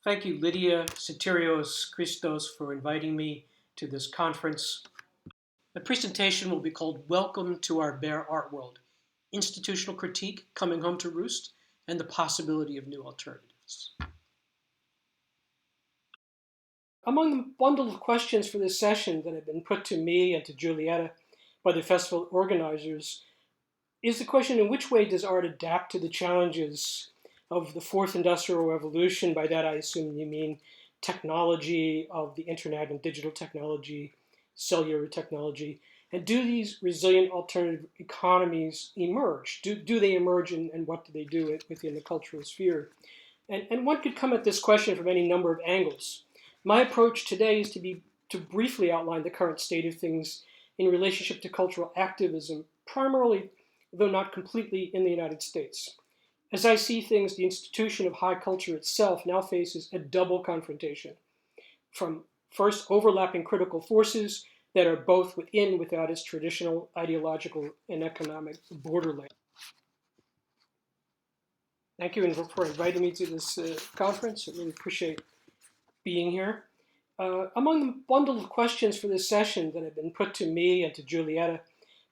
Thank you, Lydia Soterios Christos, for inviting me to this conference. The presentation will be called Welcome to Our Bare Art World, Institutional Critique Coming Home to Roost, and the Possibility of New Alternatives. Among the bundle of questions for this session that have been put to me and to Julieta by the festival organizers is the question, in which way does art adapt to the challenges of the fourth industrial revolution? By that I assume you mean technology, of the internet and digital technology, cellular technology. And do these resilient alternative economies emerge? Do they emerge, and what do they do within the cultural sphere? And one could come at this question from any number of angles. My approach today is to briefly outline the current state of things in relationship to cultural activism, primarily, though not completely, in the United States. As I see things, the institution of high culture itself now faces a double confrontation. From first, overlapping critical forces that are both within and without its traditional ideological and economic borderland. Thank you for inviting me to this conference. I really appreciate being here. Among the bundle of questions for this session that have been put to me and to Julieta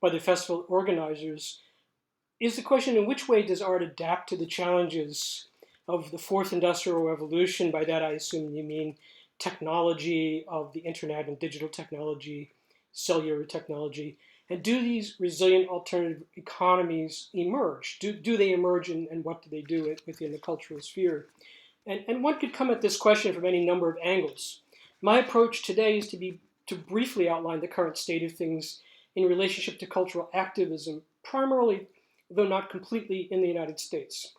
by the festival organizers is the question, in which way does art adapt to the challenges of the fourth industrial revolution? By that I assume you mean technology, of the internet and digital technology, cellular technology. And do these resilient alternative economies emerge? Do they emerge, and what do they do within the cultural sphere? And one could come at this question from any number of angles. My approach today is to briefly outline the current state of things in relationship to cultural activism, primarily, though not completely, in the United States.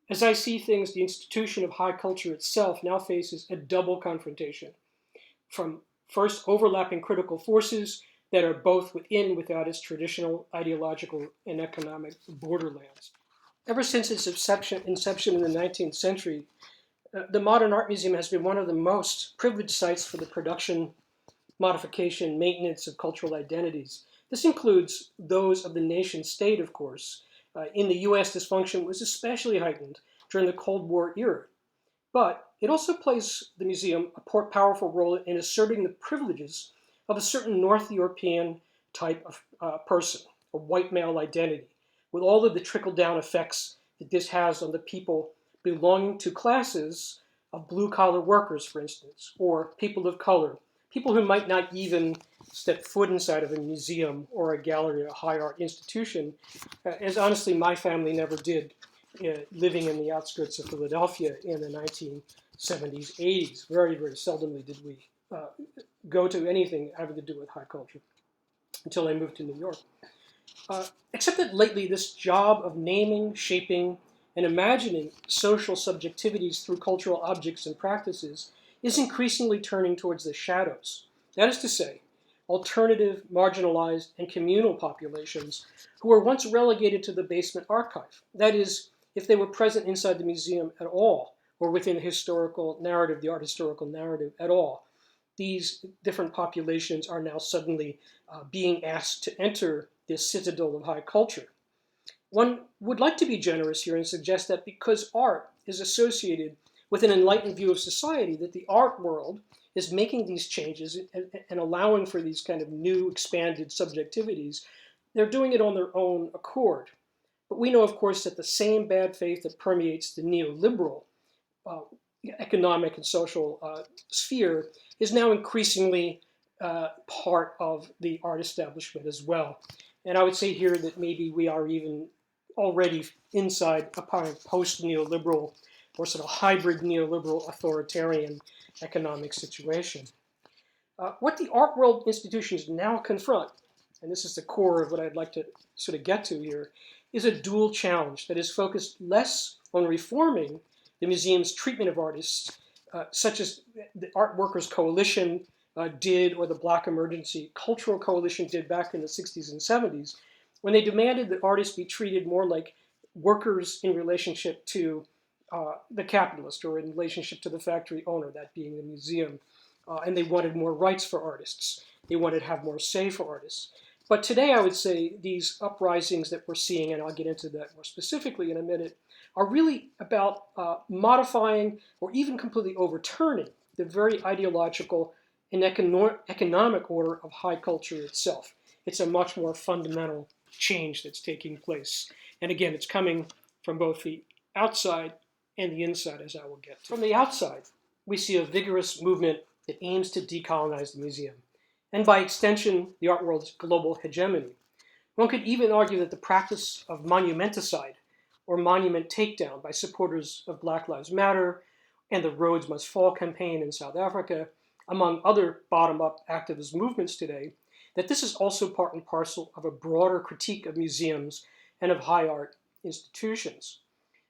As I see things, the institution of high culture itself now faces a double confrontation. From first, overlapping critical forces that are both within and without its traditional ideological and economic borderlands. Ever since its inception in the 19th century, the Modern Art Museum has been one of the most privileged sites for the production, modification, maintenance of cultural identities. This includes those of the nation state, of course. In the US, this function was especially heightened during the Cold War era. But it also plays the museum a powerful role in asserting the privileges of a certain North European type of person, a white male identity, with all of the trickle-down effects that this has on the people belonging to classes of blue-collar workers, for instance, or people of color, people who might not even step foot inside of a museum or a gallery or a high art institution, as honestly my family never did, living in the outskirts of Philadelphia in the 1970s, 80s. Very, very seldomly did we go to anything having to do with high culture until I moved to New York. Except that lately this job of naming, shaping, and imagining social subjectivities through cultural objects and practices is increasingly turning towards the shadows. That is to say, alternative, marginalized, and communal populations who were once relegated to the basement archive. That is, if they were present inside the museum at all, or within the historical narrative, the art historical narrative at all. These different populations are now suddenly being asked to enter this citadel of high culture. One would like to be generous here and suggest that because art is associated with an enlightened view of society, that the art world is making these changes and allowing for these kind of new expanded subjectivities. They're doing it on their own accord. But we know, of course, that the same bad faith that permeates the neoliberal economic and social sphere is now increasingly part of the art establishment as well. And I would say here that maybe we are even already inside a kind of post-neoliberal or sort of hybrid neoliberal authoritarian economic situation. What the art world institutions now confront, and this is the core of what I'd like to sort of get to here, is a dual challenge that is focused less on reforming the museum's treatment of artists, such as the Art Workers Coalition did, or the Black Emergency Cultural Coalition did back in the 60s and 70s, when they demanded that artists be treated more like workers in relationship to the capitalist, or in relationship to the factory owner, that being the museum. And they wanted more rights for artists. They wanted to have more say for artists. But today, I would say these uprisings that we're seeing, and I'll get into that more specifically in a minute, are really about modifying or even completely overturning the very ideological and economic order of high culture itself. It's a much more fundamental change that's taking place. And again, it's coming from both the outside and the inside, as I will get to. From the outside, we see a vigorous movement that aims to decolonize the museum, and by extension, the art world's global hegemony. One could even argue that the practice of monumenticide, or monument takedown by supporters of Black Lives Matter and the Rhodes Must Fall campaign in South Africa, among other bottom-up activist movements today, that this is also part and parcel of a broader critique of museums and of high art institutions.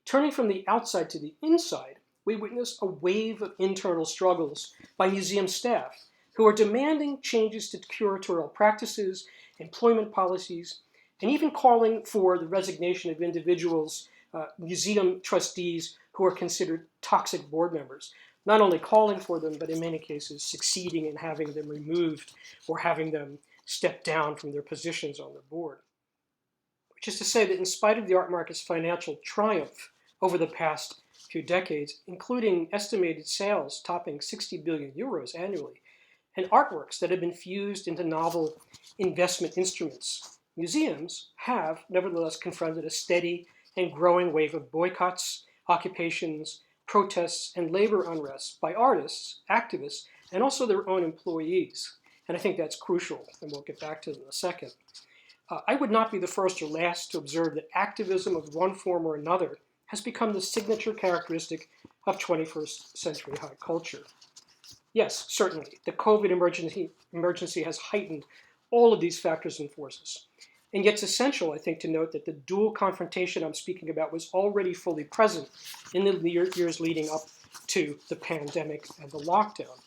Turning from the outside to the inside, we witness a wave of internal struggles by museum staff who are demanding changes to curatorial practices, employment policies, and even calling for the resignation of individuals, museum trustees who are considered toxic board members. Not only calling for them, but in many cases succeeding in having them removed or having them step down from their positions on the board. Which is to say that in spite of the art market's financial triumph over the past few decades, including estimated sales topping 60 billion euros annually, and artworks that have been fused into novel investment instruments, museums have nevertheless confronted a steady and growing wave of boycotts, occupations, protests, and labor unrest by artists, activists, and also their own employees. And I think that's crucial, and we'll get back to it in a second. I would not be the first or last to observe that activism of one form or another has become the signature characteristic of 21st century high culture. Yes, certainly, the COVID emergency has heightened all of these factors and forces. And yet it's essential, I think, to note that the dual confrontation I'm speaking about was already fully present in the years leading up to the pandemic and the lockdown.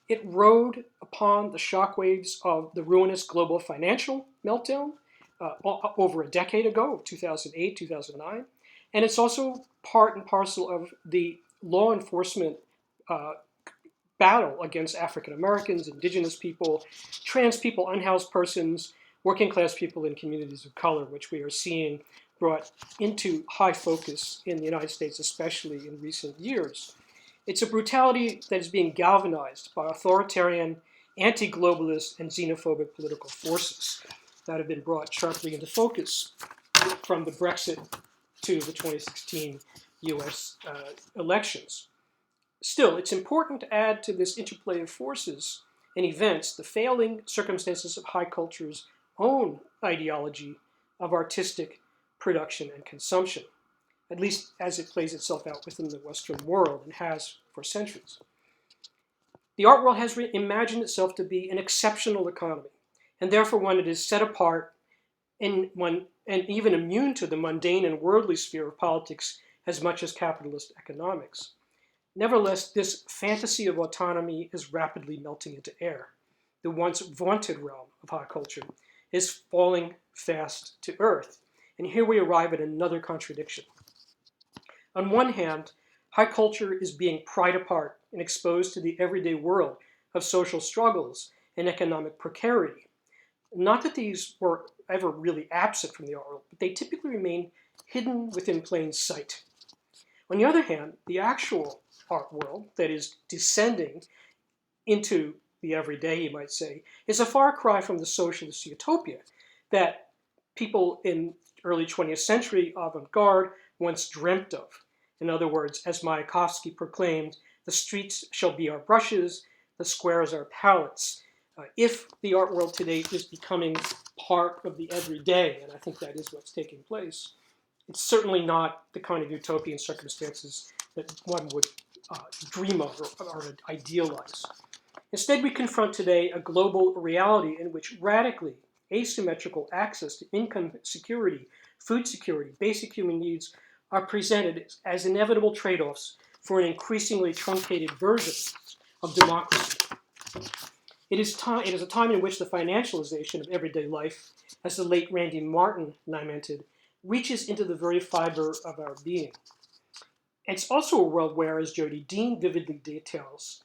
It rode upon the shockwaves of the ruinous global financial meltdown over a decade ago, 2008, 2009. And it's also part and parcel of the law enforcement battle against African Americans, indigenous people, trans people, unhoused persons, working class people, and communities of color, which we are seeing brought into high focus in the United States, especially in recent years. It's a brutality that is being galvanized by authoritarian, anti-globalist, and xenophobic political forces that have been brought sharply into focus from the Brexit to the 2016 US elections. Still, it's important to add to this interplay of forces and events the failing circumstances of high culture's own ideology of artistic production and consumption, at least as it plays itself out within the Western world and has for centuries. The art world has imagined itself to be an exceptional economy, and therefore one that is set apart and even immune to the mundane and worldly sphere of politics as much as capitalist economics. Nevertheless, this fantasy of autonomy is rapidly melting into air. The once vaunted realm of high culture is falling fast to earth. And here we arrive at another contradiction. On one hand, high culture is being pried apart and exposed to the everyday world of social struggles and economic precarity. Not that these were ever really absent from the art world, but they typically remain hidden within plain sight. On the other hand, the actual art world that is descending into the everyday, you might say, is a far cry from the socialist utopia that people in early 20th century avant-garde once dreamt of. In other words, as Mayakovsky proclaimed, the streets shall be our brushes, the squares our palettes. If the art world today is becoming part of the everyday, and I think that is what's taking place, it's certainly not the kind of utopian circumstances that one would dream of or idealize. Instead, we confront today a global reality in which radically asymmetrical access to income security, food security, basic human needs are presented as inevitable trade-offs for an increasingly truncated version of democracy. It is a time in which the financialization of everyday life, as the late Randy Martin lamented, reaches into the very fiber of our being. It's also a world where, as Jody Dean vividly details,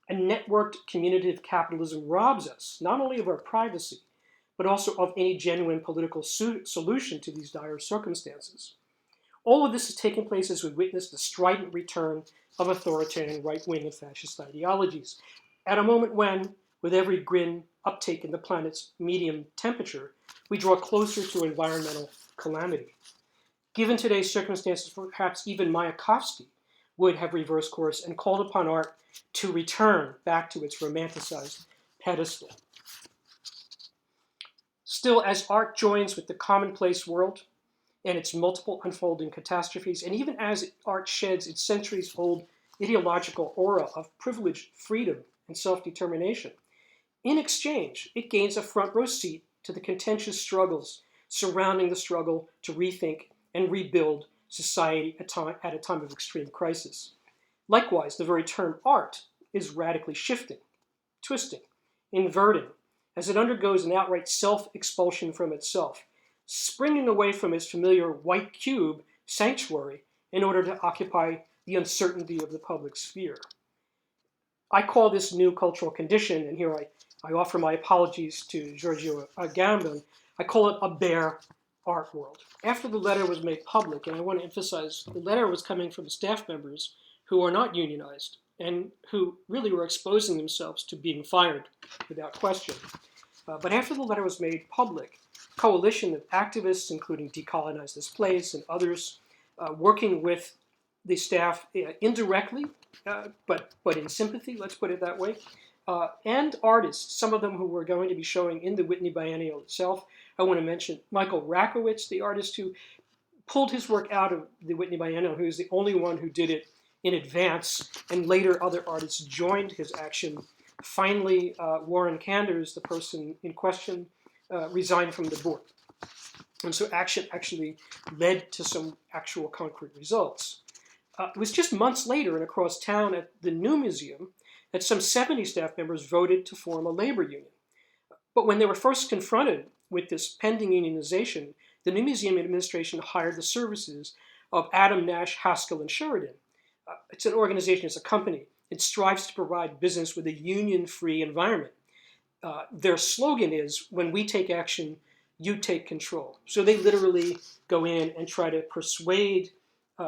a networked community capitalism robs us not only of our privacy, but also of any genuine political solution to these dire circumstances. All of this is taking place as we witness the strident return of authoritarian right-wing and fascist ideologies. At a moment when, with every grim uptake in the planet's medium temperature, we draw closer to environmental calamity. Given today's circumstances, perhaps even Mayakovsky would have reversed course and called upon art to return back to its romanticized pedestal. Still, as art joins with the commonplace world and its multiple unfolding catastrophes, and even as art sheds its centuries-old ideological aura of privileged freedom and self-determination, in exchange, it gains a front row seat to the contentious struggles surrounding the struggle to rethink and rebuild society at a time of extreme crisis. Likewise, the very term art is radically shifting, twisting, inverting, as it undergoes an outright self-expulsion from itself, springing away from its familiar white cube sanctuary in order to occupy the uncertainty of the public sphere. I call this new cultural condition, and here I offer my apologies to Giorgio Agamben, I call it a bare art world. After the letter was made public, and I want to emphasize the letter was coming from staff members who are not unionized and who really were exposing themselves to being fired without question. But after the letter was made public, a coalition of activists, including Decolonize This Place and others, working with the staff indirectly, but in sympathy, let's put it that way, and artists, some of them who were going to be showing in the Whitney Biennial itself. I want to mention Michael Rakowitz, the artist who pulled his work out of the Whitney Biennial, who is the only one who did it in advance, and later other artists joined his action. Finally, Warren Kanders, the person in question, resigned from the board. And so action actually led to some actual concrete results. It was just months later and across town at the new museum that some 70 staff members voted to form a labor union. But when they were first confronted with this pending unionization, the new museum administration hired the services of Adam Nash, Haskell, and Sheridan. It's an organization, it's a company. It strives to provide business with a union-free environment. Their slogan is, when we take action, you take control. So they literally go in and try to persuade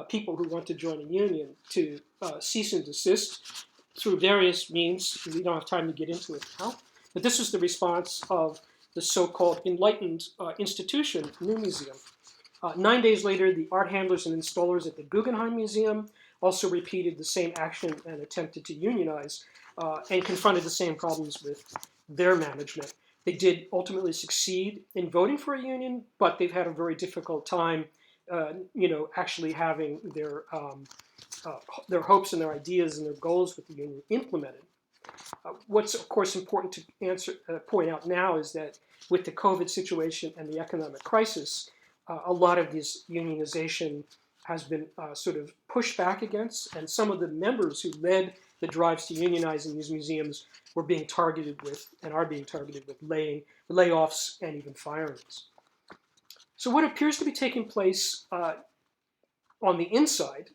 people who want to join a union to cease and desist through various means. We don't have time to get into it now. But this was the response of the so-called enlightened institution, New Museum. 9 days later, the art handlers and installers at the Guggenheim Museum also repeated the same action and attempted to unionize and confronted the same problems with their management. They did ultimately succeed in voting for a union, but they've had a very difficult time, actually having their hopes and their ideas and their goals with the union implemented. What's of course important to point out now is that with the COVID situation and the economic crisis, a lot of this unionization has been sort of pushed back against, and some of the members who led the drives to unionize in these museums were being targeted with, and are being targeted with, layoffs and even firings. So what appears to be taking place on the inside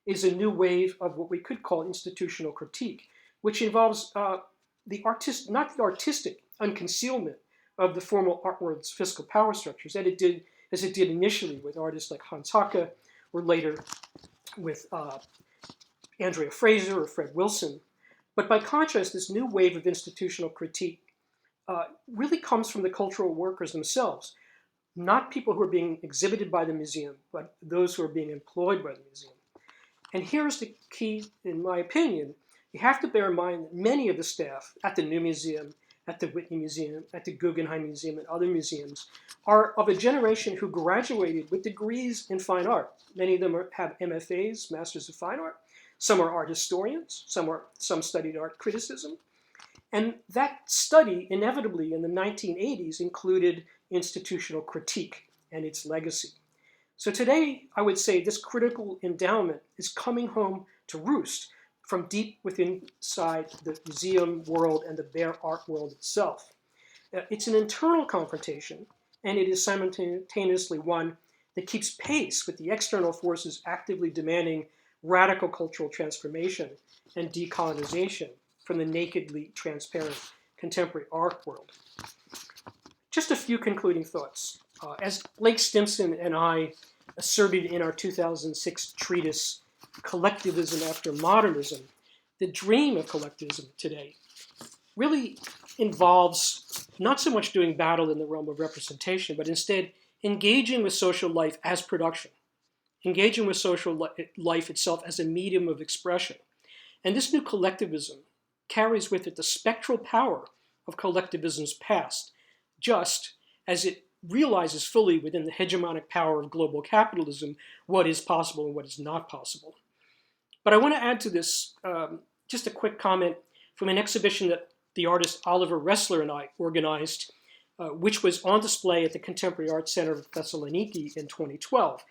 is a new wave of what we could call institutional critique, which involves not the artistic unconcealment of the formal art world's fiscal power structures, as it did initially with artists like Hans Haacke, or later with Andrea Fraser or Fred Wilson. But by contrast, this new wave of institutional critique really comes from the cultural workers themselves, not people who are being exhibited by the museum, but those who are being employed by the museum. And here's the key, in my opinion. You have to bear in mind that many of the staff at the New Museum, at the Whitney Museum, at the Guggenheim Museum, and other museums are of a generation who graduated with degrees in fine art. Many of them have MFAs, Masters of Fine Art. Some are art historians. Some studied art criticism. And that study, inevitably, in the 1980s, included institutional critique and its legacy. So today, I would say this critical endowment is coming home to roost from deep within inside the museum world and the bare art world itself. It's an internal confrontation, and it is simultaneously one that keeps pace with the external forces actively demanding radical cultural transformation and decolonization from the nakedly transparent contemporary art world. Just a few concluding thoughts. As Blake Stimson and I asserted in our 2006 treatise, Collectivism After Modernism, the dream of collectivism today really involves not so much doing battle in the realm of representation, but instead engaging with social life as production, engaging with social life itself as a medium of expression. And this new collectivism carries with it the spectral power of collectivism's past, just as it realizes fully within the hegemonic power of global capitalism what is possible and what is not possible. But I want to add to this just a quick comment from an exhibition that the artist Oliver Ressler and I organized, which was on display at the Contemporary Art Center of Thessaloniki in 2012.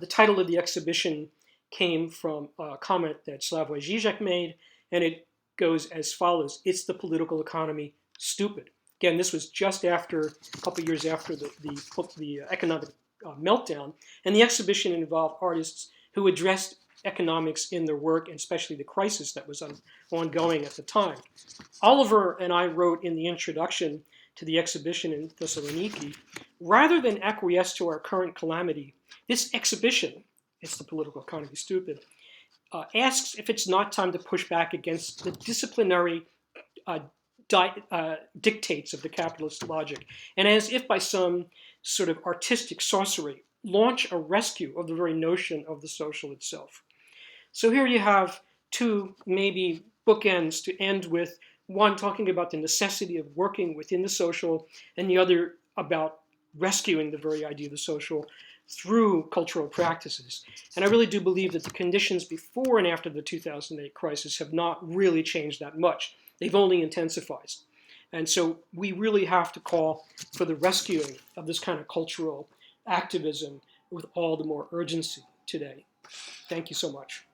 The title of the exhibition came from a comment that Slavoj Žižek made, and it goes as follows: "It's the political economy, stupid." Again, this was just after, a couple years after the economic meltdown, and the exhibition involved artists who addressed economics in their work, and especially the crisis that was ongoing at the time. Oliver and I wrote in the introduction to the exhibition in Thessaloniki, rather than acquiesce to our current calamity, this exhibition, "It's the Political Economy, Stupid," asks if it's not time to push back against the disciplinary dictates of the capitalist logic, and as if by some sort of artistic sorcery, launch a rescue of the very notion of the social itself. So here you have two maybe bookends to end with, one talking about the necessity of working within the social, and the other about rescuing the very idea of the social through cultural practices. And I really do believe that the conditions before and after the 2008 crisis have not really changed that much. They've only intensified. And so we really have to call for the rescuing of this kind of cultural activism with all the more urgency today. Thank you so much.